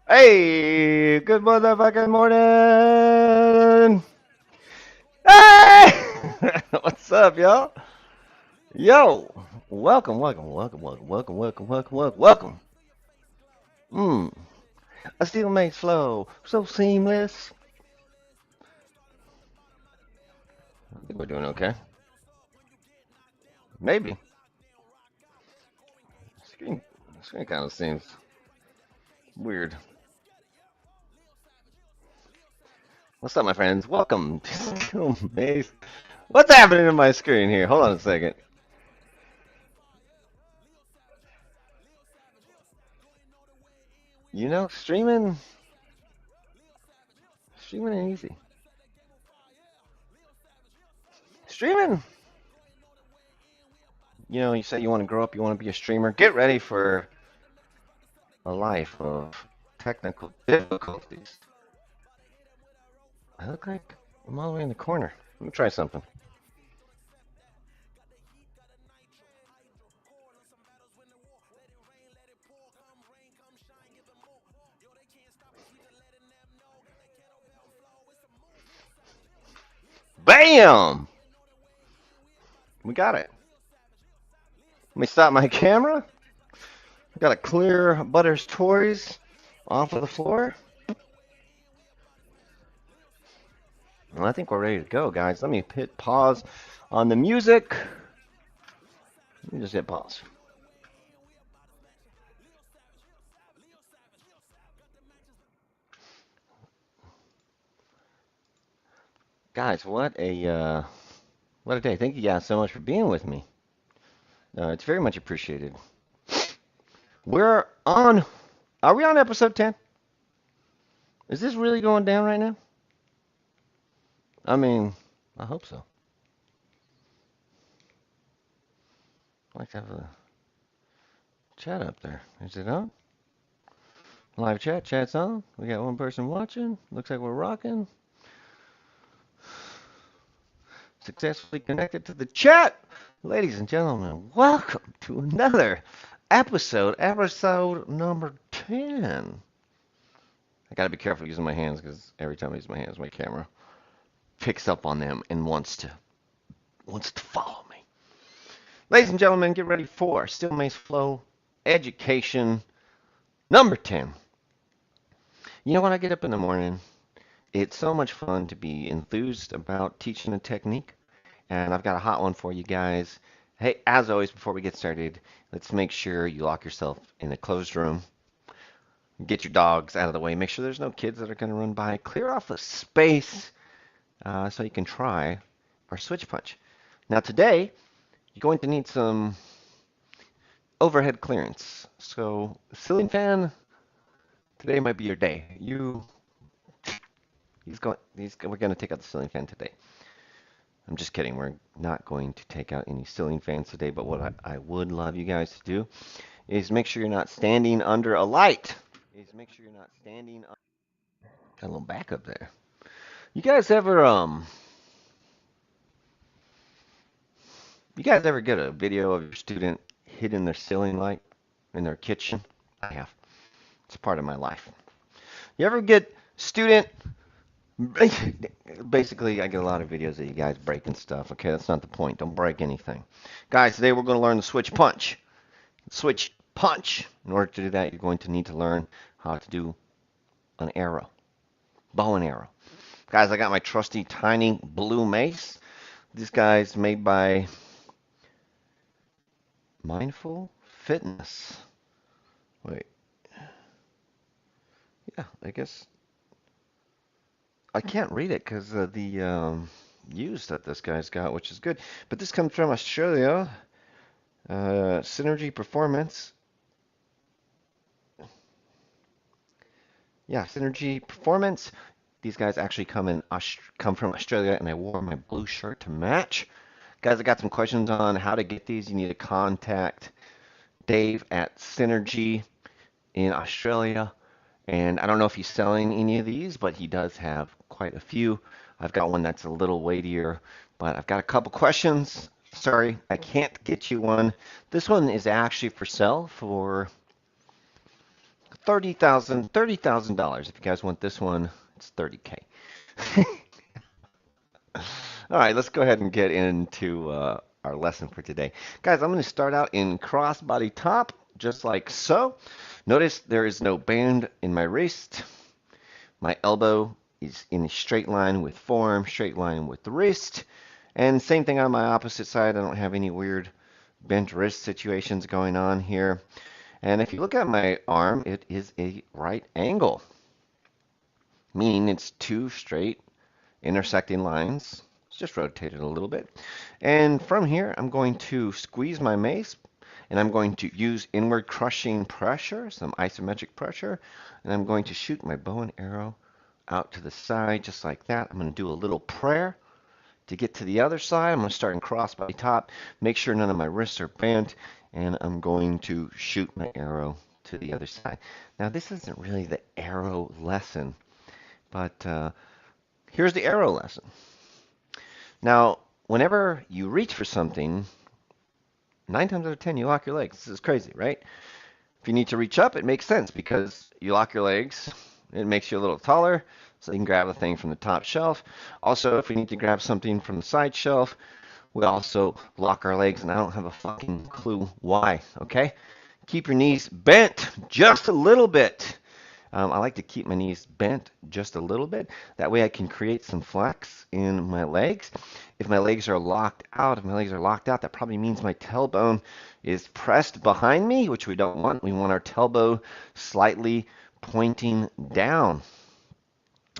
Hey, good motherfucking morning. Hey, what's up, y'all? Yo, welcome. Hmm, a steel makes flow so seamless. I think we're doing okay. Maybe. Screen, screen kind of seems weird. What's up, my friends? Welcome to Mace. What's happening in my screen here? Hold on a second. Streaming ain't easy. Streaming you say you want to grow up, you want to be a streamer. Get ready for a life of technical difficulties. I look like I'm all the way in the corner. Let me try something. Bam! We got it. Let me stop my camera. I got to clear Butter's toys off of the floor. Well, I think we're ready to go, guys. Let me hit pause on the music. Let me just hit pause. Guys, what a day. Thank you guys so much for being with me. It's very much appreciated. We're on. Are we on episode 10? Is this really going down right now? I mean, I hope so. I'd like to have a chat up there. Is it on? Live chat, chat's on. We got one person watching. Looks like we're rocking. Successfully connected to the chat. Ladies and gentlemen, welcome to another episode number 10. I gotta be careful using my hands because every time I use my hands, my camera picks up on them and wants to follow me. Ladies and gentlemen, get ready for Still Mace Flow Education number 10. You know, when I get up in the morning, it's so much fun to be enthused about teaching a technique, and I've got a hot one for you guys. Hey, as always, before we get started, let's make sure you lock yourself in a closed room. Get your dogs out of the way. Make sure there's no kids that are going to run by. Clear off a space so you can try our switch punch. Now, today, you're going to need some overhead clearance. So, ceiling fan, today might be your day. We're going to take out the ceiling fan today. I'm just kidding. We're not going to take out any ceiling fans today, but what I would love you guys to do is make sure you're not standing under a light. Got a little backup there. You guys ever get a video of your student hitting their ceiling light in their kitchen? I have. It's a part of my life. You ever get student basically, I get a lot of videos of you guys breaking stuff. Okay, that's not the point. Don't break anything. Guys, today we're going to learn the switch punch. Switch punch. In order to do that, you're going to need to learn how to do an arrow. Bow and arrow. Guys, I got my trusty tiny blue mace. This guy's made by Mindful Fitness. Wait. Yeah, I guess I can't read it because of the use that this guy's got, which is good. But this comes from Australia. Synergy Performance. Yeah, Synergy Performance. These guys actually come from Australia, and I wore my blue shirt to match. Guys, I got some questions on how to get these. You need to contact Dave at Synergy in Australia. And I don't know if he's selling any of these, but he does have quite a few. I've got one that's a little weightier, but I've got a couple questions. Sorry, I can't get you one. This one is actually for sale for $30,000. If you guys want this one, it's 30K. All right, let's go ahead and get into our lesson for today. Guys, I'm going to start out in crossbody top, just like so. Notice there is no band in my wrist. My elbow is in a straight line with forearm, straight line with the wrist. And same thing on my opposite side. I don't have any weird bent wrist situations going on here. And if you look at my arm, it is a right angle, meaning it's two straight intersecting lines. Let's just rotate it a little bit. And from here, I'm going to squeeze my mace, and I'm going to use inward crushing pressure, some isometric pressure, and I'm going to shoot my bow and arrow out to the side just like that. I'm going to do a little prayer to get to the other side. I'm going to start in crossbody top, make sure none of my wrists are bent, and I'm going to shoot my arrow to the other side. Now, this isn't really the arrow lesson, but here's the arrow lesson. Now, whenever you reach for something, 9 times out of 10, you lock your legs. This is crazy, right? If you need to reach up, it makes sense because you lock your legs. It makes you a little taller, so you can grab the thing from the top shelf. Also, if we need to grab something from the side shelf, we also lock our legs, and I don't have a fucking clue why, okay? Keep your knees bent just a little bit. I like to keep my knees bent just a little bit. That way I can create some flex in my legs. If my legs are locked out, that probably means my tailbone is pressed behind me, which we don't want. We want our tailbone slightly pointing down.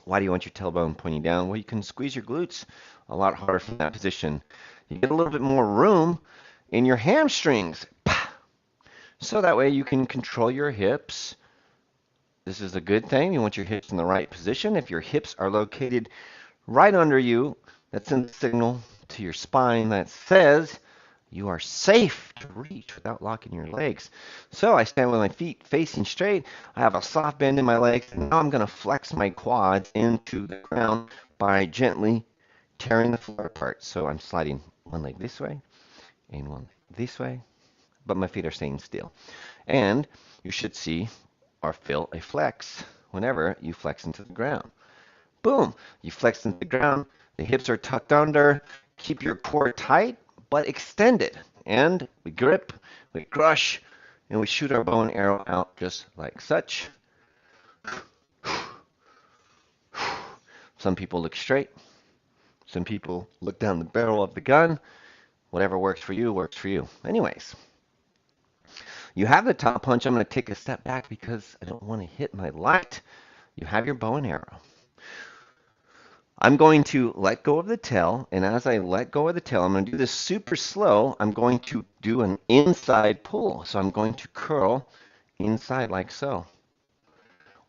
Why do you want your tailbone pointing down? Well, you can squeeze your glutes a lot harder from that position. You get a little bit more room in your hamstrings. So that way you can control your hips. This is a good thing. You want your hips in the right position. If your hips are located right under you, that sends a signal to your spine that says you are safe to reach without locking your legs. So I stand with my feet facing straight. I have a soft bend in my legs. And now I'm going to flex my quads into the ground by gently tearing the floor apart. So I'm sliding one leg this way and one leg this way, but my feet are staying still. And you should see or feel a flex whenever you flex into the ground. Boom! You flex into the ground, the hips are tucked under, keep your core tight, but extend it. And we grip, we crush, and we shoot our bow and arrow out just like such. Some people look straight. Some people look down the barrel of the gun. Whatever works for you, works for you. Anyways. You have the top punch. I'm going to take a step back because I don't want to hit my light. You have your bow and arrow. I'm going to let go of the tail, and as I let go of the tail, I'm going to do this super slow. I'm going to do an inside pull. So I'm going to curl inside like so.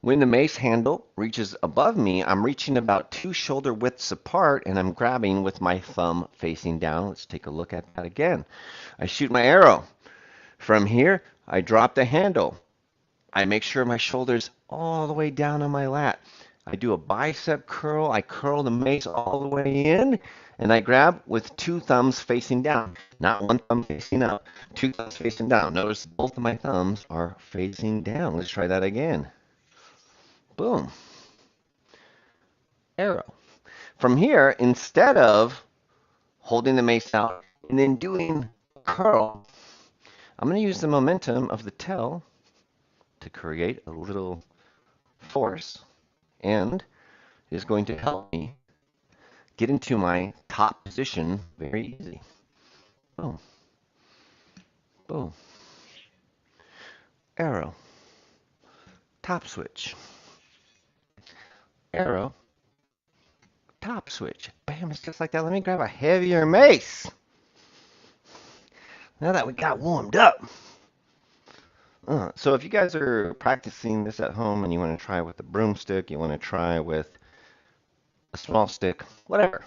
When the mace handle reaches above me, I'm reaching about 2 shoulder widths apart, and I'm grabbing with my thumb facing down. Let's take a look at that again. I shoot my arrow. From here, I drop the handle. I make sure my shoulder's all the way down on my lat. I do a bicep curl. I curl the mace all the way in, and I grab with 2 thumbs facing down. Not 1 thumb facing up, 2 thumbs facing down. Notice both of my thumbs are facing down. Let's try that again. Boom. Arrow. From here, instead of holding the mace out and then doing a curl, I'm going to use the momentum of the tail to create a little force, and it is going to help me get into my top position very easy. Boom. Boom. Arrow. Top switch. Arrow. Top switch. Bam, it's just like that. Let me grab a heavier mace. Now that we got warmed up. So if you guys are practicing this at home and you want to try with a broomstick, you want to try with a small stick, whatever.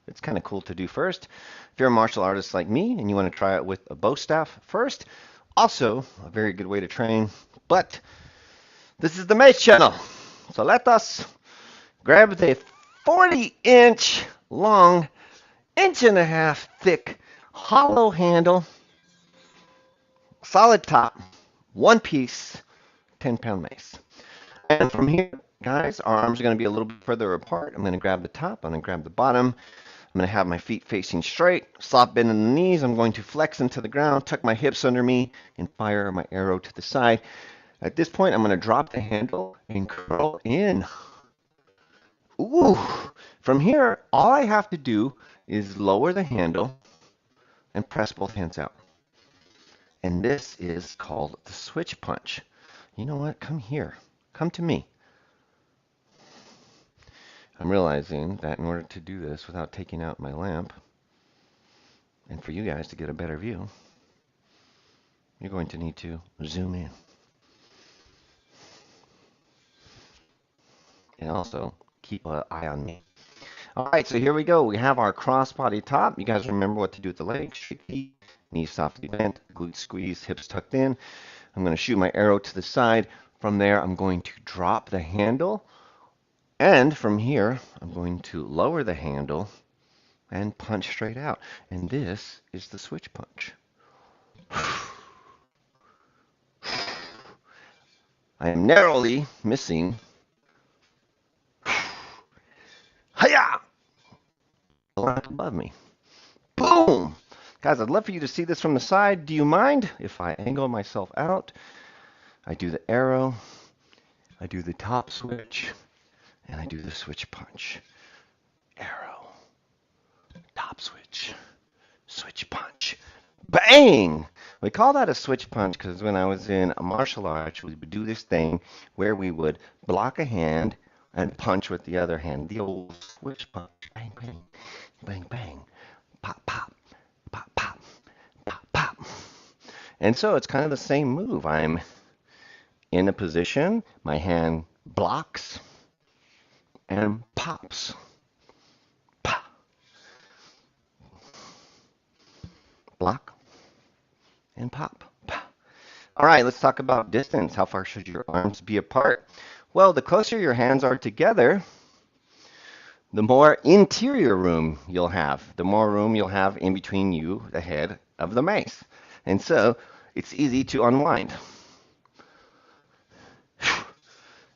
It's kind of cool to do first. If you're a martial artist like me and you want to try it with a bow staff first, also a very good way to train. But this is the Mace channel. So let us grab the 40-inch long, 1.5-inch thick, hollow handle, solid top, one piece, 10-pound mace. And from here, guys, our arms are going to be a little bit further apart. I'm going to grab the top. I'm going to grab the bottom. I'm going to have my feet facing straight, soft bend in the knees. I'm going to flex into the ground, tuck my hips under me, and fire my arrow to the side. At this point, I'm going to drop the handle and curl in. Ooh! From here, all I have to do is lower the handle and press both hands out. And this is called the switch punch. You know what? Come here. Come to me. I'm realizing that in order to do this without taking out my lamp, and for you guys to get a better view, you're going to need to zoom in. And also keep an eye on me. All right, so here we go. We have our crossbody top. You guys remember what to do with the legs. Straight feet, knees softly bent, glutes squeezed, hips tucked in. I'm going to shoot my arrow to the side. From there, I'm going to drop the handle. And from here, I'm going to lower the handle and punch straight out. And this is the switch punch. I am narrowly missing. Hiya! The line above me. Boom! Guys, I'd love for you to see this from the side. Do you mind if I angle myself out? I do the arrow, I do the top switch, and I do the switch punch. Arrow, top switch, switch punch. Bang! We call that a switch punch because when I was in martial arts, we would do this thing where we would block a hand and punch with the other hand. The old switch punch. Bang, bang, bang, bang. Pop, pop, pop, pop, pop, pop. And so it's kind of the same move. I'm in a position, my hand blocks and pops. Pop. Block and pop. Pop. All right, let's talk about distance. How far should your arms be apart? Well, the closer your hands are together, the more interior room you'll have. The more room you'll have in between you, the head of the mace. And so it's easy to unwind.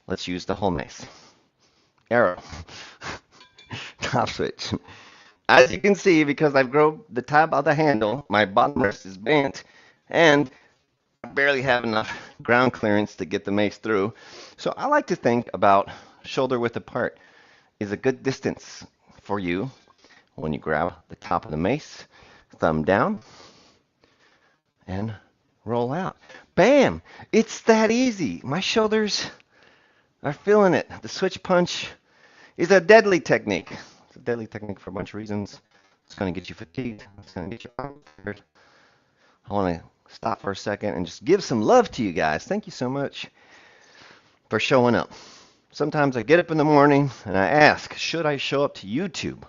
Let's use the whole mace. Arrow. Top switch. As you can see, because I've grown the top of the handle, my bottom wrist is bent, and I barely have enough ground clearance to get the mace through. So I like to think about shoulder width apart is a good distance for you when you grab the top of the mace, thumb down, and roll out. Bam! It's that easy. My shoulders are feeling it. The switch punch is a deadly technique. It's a deadly technique for a bunch of reasons. It's going to get you fatigued. It's going to get you tired. I want to stop for a second and just give some love to you guys. Thank you so much for showing up. Sometimes I get up in the morning and I ask, should I show up to YouTube?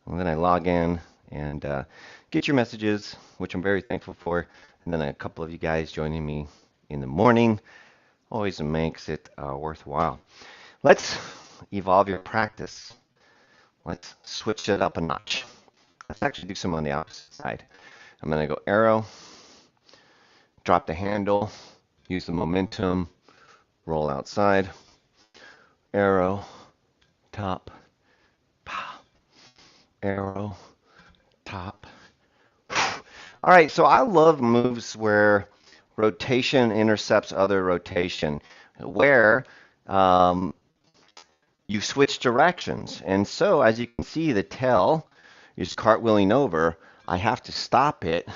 And then I log in and get your messages, which I'm very thankful for. And then a couple of you guys joining me in the morning always makes it worthwhile. Let's evolve your practice. Let's switch it up a notch. Let's actually do some on the opposite side. I'm going to go arrow, drop the handle, use the momentum, roll outside, arrow, top, pow, arrow, top. All right, so I love moves where rotation intercepts other rotation, where you switch directions. And so, as you can see, the tail is cartwheeling over. I have to stop it,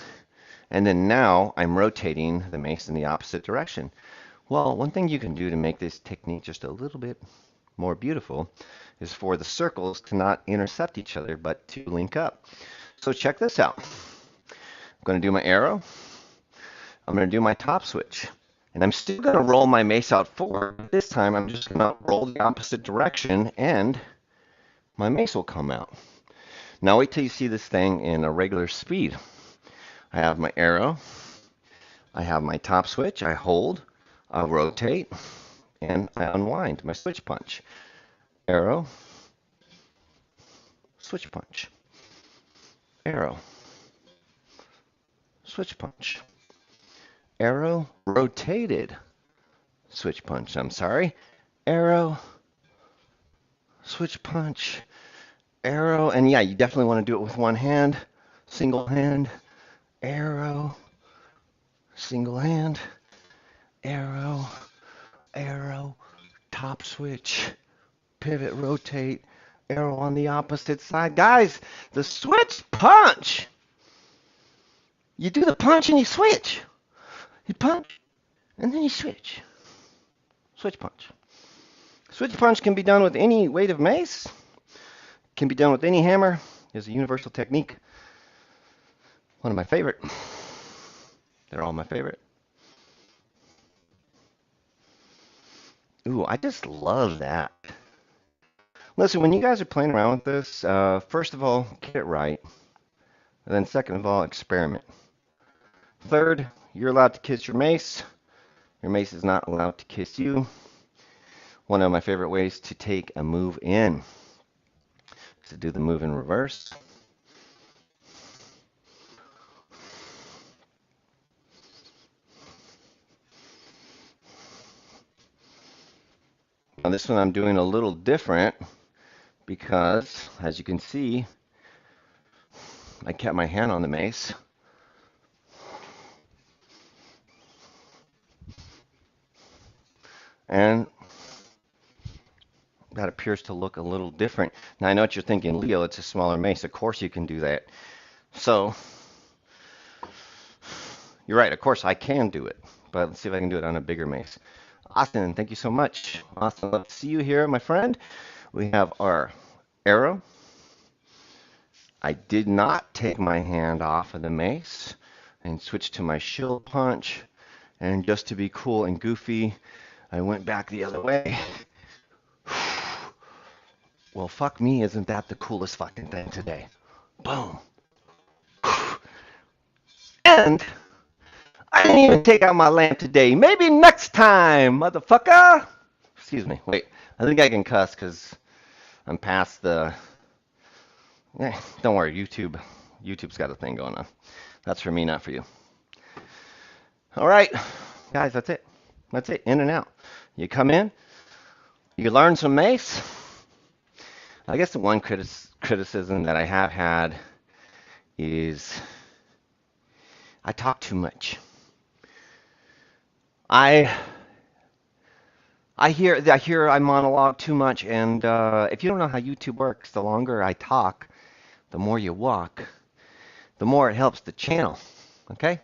and then now I'm rotating the mace in the opposite direction. Well, one thing you can do to make this technique just a little bit more beautiful is for the circles to not intercept each other, but to link up. So check this out. I'm going to do my arrow. I'm going to do my top switch. And I'm still going to roll my mace out forward. But this time I'm just going to roll the opposite direction and my mace will come out. Now wait till you see this thing in a regular speed. I have my arrow. I have my top switch. I hold. I rotate. And I unwind my switch punch. Arrow. Switch punch. Arrow. Switch punch. Arrow rotated. switch punch, I'm sorry. Arrow, switch punch, arrow. And yeah, you definitely want to do it with one hand. Single hand, arrow, single hand, arrow, arrow, top switch, pivot, rotate, arrow on the opposite side. Guys, the switch punch. You do the punch and you switch. You punch and then you switch. Switch punch. Switch punch can be done with any weight of mace. Can be done with any hammer. It's a universal technique. One of my favorite. They're all my favorite. Ooh, I just love that. Listen, when you guys are playing around with this, first of all, get it right. And then second of all, experiment. Third, you're allowed to kiss your mace. Your mace is not allowed to kiss you. One of my favorite ways to take a move in is to do the move in reverse. Now this one I'm doing a little different because, as you can see, I kept my hand on the mace. And that appears to look a little different. Now I know what you're thinking, Leo, it's a smaller mace. Of course you can do that. So, you're right, of course I can do it. But let's see if I can do it on a bigger mace. Austin, thank you so much. Austin, love to see you here, my friend. We have our arrow. I did not take my hand off of the mace and switch to my shield punch. And just to be cool and goofy, I went back the other way. Well, fuck me, isn't that the coolest fucking thing today? Boom. And I didn't even take out my lamp today. Maybe next time, motherfucker. Excuse me. Wait, I think I can cuss because I'm past the... don't worry, YouTube's got a thing going on. That's for me, not for you. All right, guys, that's it. That's it, in and out. You come in, you learn some mace. I guess the one criticism that I have had is I talk too much. I hear I monologue too much, and if you don't know how YouTube works, the longer I talk, the more you walk, the more it helps the channel. Okay?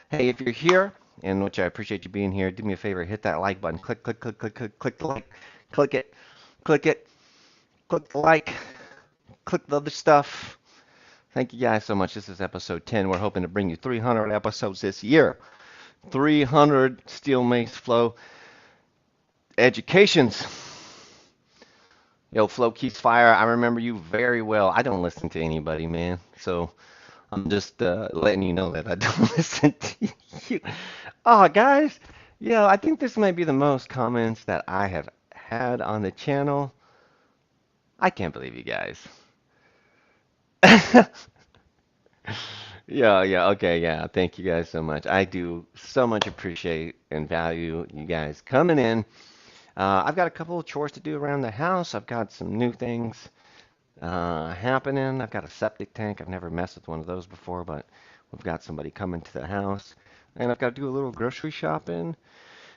Hey, if you're here, and which I appreciate you being here, do me a favor, hit that like button. Click the like. Click it. Click the like. Click the other stuff. Thank you guys so much. This is episode 10. We're hoping to bring you 300 episodes this year. 300 Steel Mace Flow educations. Yo, Flow Keeps Fire, I remember you very well. I don't listen to anybody, man. So I'm just letting you know that I don't listen to you. Oh, guys, yeah, I think this might be the most comments that I have had on the channel. I can't believe you guys. Yeah, okay, yeah. Thank you guys so much. I do so much appreciate and value you guys coming in. I've got a couple of chores to do around the house. I've got some new things happening. I've got a septic tank. I've never messed with one of those before, but we've got somebody coming to the house. And I've got to do a little grocery shopping.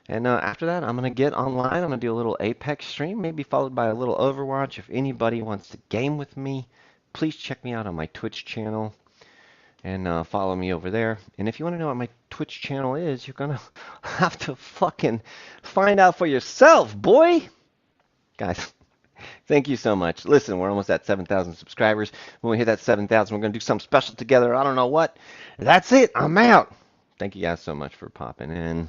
And after that, I'm going to get online. I'm going to do a little Apex stream, maybe followed by a little Overwatch. If anybody wants to game with me, please check me out on my Twitch channel and follow me over there. And if you want to know what my Twitch channel is, you're going to have to fucking find out for yourself, boy. Guys, thank you so much. Listen, we're almost at 7,000 subscribers. When we hit that 7,000, we're going to do something special together. I don't know what. That's it. I'm out. Thank you guys so much for popping in.